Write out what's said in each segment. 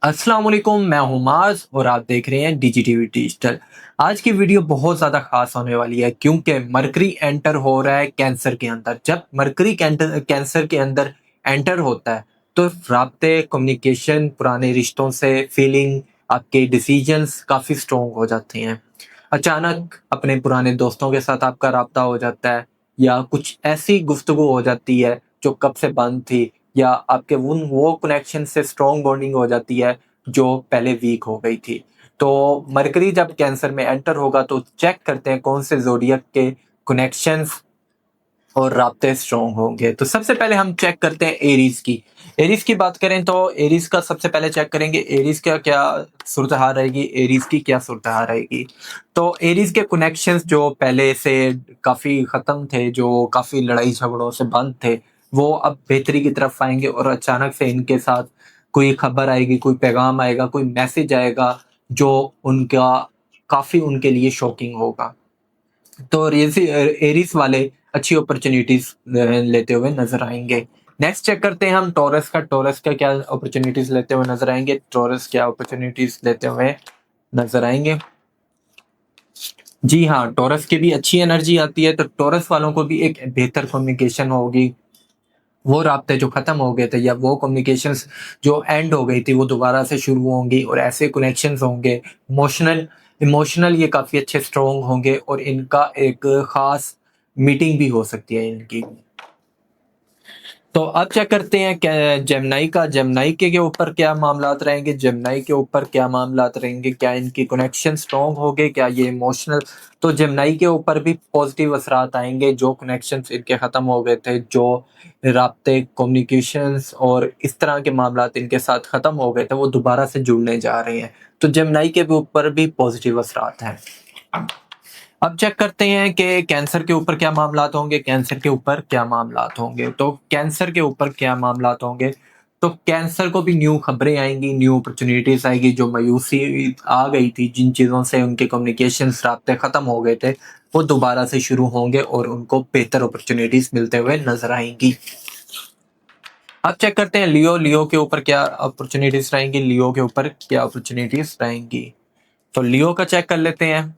अस्सलाम वालेकुम, मैं हूं माज और आप देख रहे हैं डीजीटीवी डिजिटल। आज की वीडियो बहुत ज़्यादा ख़ास होने वाली है क्योंकि मरकरी एंटर हो रहा है कैंसर के अंदर। जब मरकरी कैंसर के अंदर एंटर होता है तो राब्ते, कम्युनिकेशन, पुराने रिश्तों से फीलिंग, आपके डिसीजंस काफ़ी स्ट्रॉन्ग हो जाते हैं। अचानक अपने पुराने दोस्तों के साथ आपका राब्ता हो जाता है या कुछ ऐसी गुफ्तगू हो जाती है जो कब से बंद थी, या आपके उन वो कनेक्शन से स्ट्रॉन्ग बॉन्डिंग हो जाती है जो पहले वीक हो गई थी। तो मरकरी जब कैंसर में एंटर होगा तो चेक करते हैं कौन से ज़ोडिएक के कनेक्शंस और राब्ते स्ट्रॉन्ग होंगे। तो सबसे पहले हम चेक करते हैं एरीज़ की। एरीज़ की बात करें तो एरीज़ का सबसे पहले चेक करेंगे एरीज़ का क्या सूरत-हाल रहेगी, एरीज़ की क्या सूरत-हाल रहेगी। तो एरीज़ के कनेक्शंस जो पहले से काफ़ी ख़त्म थे, जो काफ़ी लड़ाई-झगड़ों से बंद थे, वो अब बेहतरी की तरफ आएँगे और अचानक से इनके साथ कोई खबर आएगी, कोई पैगाम आएगा, कोई मैसेज आएगा जो उनका काफ़ी उनके लिए शॉकिंग होगा। तो एरीज वाले अच्छी अपॉर्चुनिटीज लेते हुए नजर आएंगे। नेक्स्ट चेक करते हैं हम टॉरस का क्या अपॉर्चुनिटीज लेते हुए नजर आएंगे, टॉरस क्या अपॉर्चुनिटीज लेते हुए नजर आएंगे। जी हाँ, टॉरस की भी अच्छी एनर्जी आती है, तो टॉरस वालों को भी एक बेहतर कम्युनिकेशन होगी। वो राब्ते जो खत्म हो गए थे या वो कम्युनिकेशंस जो एंड हो गई थी वो दोबारा से शुरू होंगी और ऐसे कनेक्शंस होंगे। इमोशनल ये काफ़ी अच्छे स्ट्रॉन्ग होंगे और इनका एक ख़ास मीटिंग भी हो सकती है इनकी। तो अब चेक करते हैं क्या जेमिनी के ऊपर क्या मामलात रहेंगे, जेमिनी के ऊपर क्या मामलात रहेंगे, क्या इनकी कनेक्शन स्ट्रॉन्ग होंगे, क्या ये इमोशनल। तो जेमिनी के ऊपर भी पॉजिटिव असरात आएंगे, जो कनेक्शंस इनके ख़त्म हो गए थे, जो राब्ते, कम्युनिकेशंस और इस तरह के मामलात इनके साथ ख़त्म हो गए थे, वो दोबारा से जुड़ने जा रहे हैं। तो जेमिनी के भी ऊपर भी पॉजिटिव असरात हैं। अब चेक करते हैं कि कैंसर के ऊपर क्या मामलात होंगे, कैंसर के ऊपर क्या मामलात होंगे। तो कैंसर के ऊपर क्या मामलात होंगे, तो कैंसर को भी न्यू खबरें आएँगी, न्यू अपॉर्च्युनिटीज़ आएगी। जो मायूसी आ गई थी, जिन चीज़ों से उनके कम्युनिकेशंस राब्ते ख़त्म हो गए थे, वो दोबारा से शुरू होंगे और उनको बेहतर अपॉर्च्युनिटीज़ मिलते हुए नज़र आएँगी। अब चेक करते हैं लियो के ऊपर क्या अपॉर्च्युनिटीज़ रहेंगी, लियो के ऊपर क्या अपॉर्च्युनिटीज़ रहेंगी। तो लियो का चेक कर लेते हैं।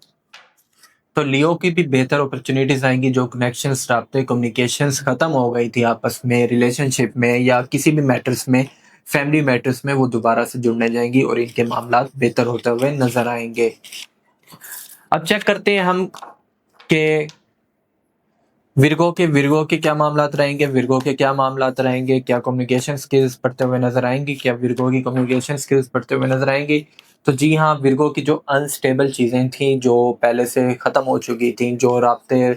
तो लियो की भी बेहतर अपॉर्चुनिटीज़ आएँगी, जो कनेक्शंस, राब्ते, कम्युनिकेशंस खत्म हो गई थी आपस में, रिलेशनशिप में या किसी भी मैटर्स में, फैमिली मैटर्स में, वो दोबारा से जुड़ने जाएँगी और इनके मामलात बेहतर होते हुए नज़र आएँगे। अब चेक करते हैं हम कि विर्गो के क्या मामलात रहेंगे, विर्गो के क्या मामलात रहेंगे, क्या कम्युनिकेशन स्किल्स बढ़ते हुए नज़र आएँगी, क्या विर्गो की कम्युनिकेशन स्किल्स बढ़ते हुए नज़र आएँगी? तो जी हाँ, विर्गो की जो अनस्टेबल चीज़ें थीं, जो पहले से ख़त्म हो चुकी थीं, जो राब्ते,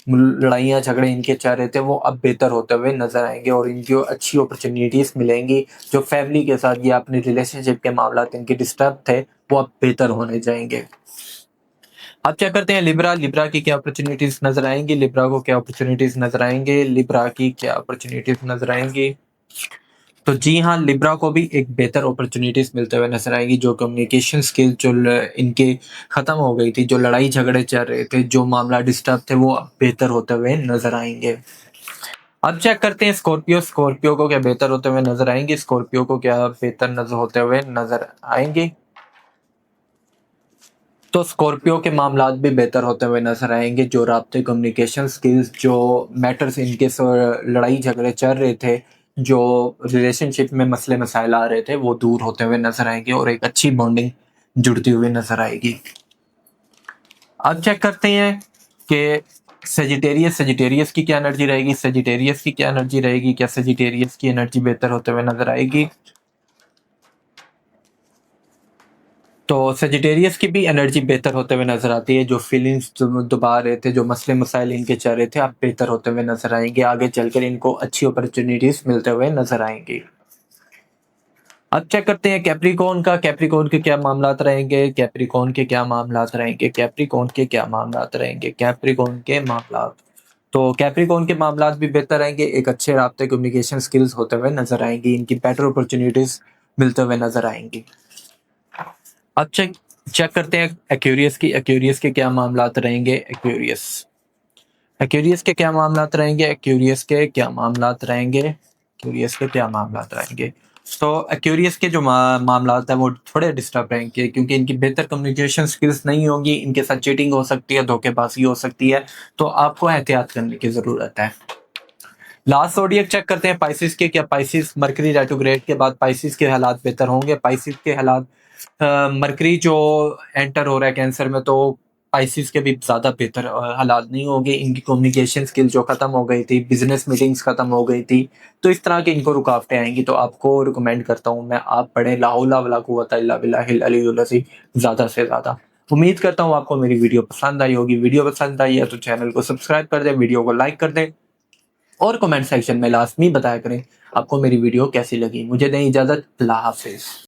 लड़ाइयाँ झगड़े इनके चल रहे थे, वो अब बेहतर होते हुए नज़र आएँगे और इनको अच्छी अपॉर्च्युनिटीज़ मिलेंगी। जो फैमिली के साथ या अपनी रिलेशनशिप के मामलात इनके डिस्टर्ब थे, वो अब बेहतर होने जाएँगे। अब क्या करते हैं लिब्रा की क्या अपॉर्च्युनिटीज़ नज़र आएँगी, लिब्रा को क्या अपॉर्च्युनिटीज़ नज़र आएँगे, लिब्रा की क्या अपॉर्च्युनिटीज़ नज़र आएँगी। तो जी हाँ, लिब्रा को भी एक बेहतर अपॉर्च्युनिटीज़ मिलते हुए नज़र आएँगी, जो कम्युनिकेशन स्किल जो ल इनके ख़त्म हो गई थी, जो लड़ाई झगड़े चल रहे थे, जो मामला डिस्टर्ब थे, वो अब बेहतर होते हुए नज़र आएँगे। अब चेक करते हैं स्कॉर्पियो को क्या बेहतर होते हुए नज़र आएँगी, स्कॉर्पियो को क्या बेहतर नज़र होते हुए नज़र आएँगी। तो स्कॉर्पियो के मामलात भी बेहतर होते हुए नज़र आएँगे, जो राब्ते, कम्युनिकेशन स्किल्स, जो मैटर्स इनके लड़ाई झगड़े चल रहे थे, जो रिलेशनशिप में मसले-मसाइल आ रहे थे, वो दूर होते हुए नज़र आएँगे और एक अच्छी बॉन्डिंग जुड़ती हुई नज़र आएगी। अब चेक करते हैं कि सजिटेरियस की क्या एनर्जी रहेगी, क्या सजिटेरियस की एनर्जी बेहतर होते हुए नज़र आएगी? तो सेजिटेरियस की भी एनर्जी बेहतर होते हुए नज़र आती है, जो फीलिंग्स जो दबा रहे थे, जो मसले-मसाइल इनके चल रहे थे, अब बेहतर होते हुए नज़र आएँगे, आगे चलकर इनको अच्छी अपॉर्च्युनिटीज़ मिलते हुए नज़र आएँगी। अब चेक करते हैं कैप्रिकॉर्न के क्या मामलात रहेंगे, कैप्रिकॉर्न के मामलात। तो कैप्रिकॉर्न के मामलात भी बेहतर रहेंगे, एक अच्छे राब्ते, कम्युनिकेशन स्किल्स होते हुए नज़र आएँगी, इनकी बेटर अपॉर्च्युनिटीज़ मिलते हुए नज़र आएँगी। अब चेक चेक करते हैं एक्वेरियस के क्या मामलात रहेंगे, एक्वेरियस के क्या मामलात रहेंगे, एक्वेरियस के क्या मामलात रहेंगे, एक्वेरियस के क्या मामलात रहेंगे। तो एक्वेरियस के जो मामला है वो थोड़े डिस्टर्ब रहेंगे, क्योंकि इनकी बेहतर कम्युनिकेशन स्किल्स नहीं होगी, इनके साथ चीटिंग हो सकती है, धोखेबाजी हो सकती है, तो आपको एहतियात करने की ज़रूरत है। लास्ट ज़ोडिएक चेक करते हैं पाइसेस के। क्या पाइसेस मरकरी रेट्रोग्रेड के बाद पाइसेस के हालात बेहतर होंगे? पाइसेस के हालात, मरकरी जो एंटर हो रहा है कैंसर में, तो पाइसेस के भी ज़्यादा बेहतर हालात नहीं होंगे। इनकी कम्युनिकेशन स्किल जो ख़त्म हो गई थी, बिजनेस मीटिंग्स ख़त्म हो गई थी, तो इस तरह की इनको रुकावटें आएंगी। तो आपको रिकमेंड करता हूँ मैं, आप पढ़ें ला हौला वला कुव्वता इल्ला बिल्लाहिल अलीयुल अज़ीम ज़्यादा से ज़्यादा। उम्मीद करता हूँ आपको मेरी वीडियो पसंद आई होगी। वीडियो पसंद आई है तो चैनल को सब्सक्राइब कर दें, वीडियो को लाइक कर दें और कमेंट सेक्शन में लाजमी बताया करें आपको मेरी वीडियो कैसी लगी। मुझे दें इजाज़त, अल्लाह हाफ़िज़।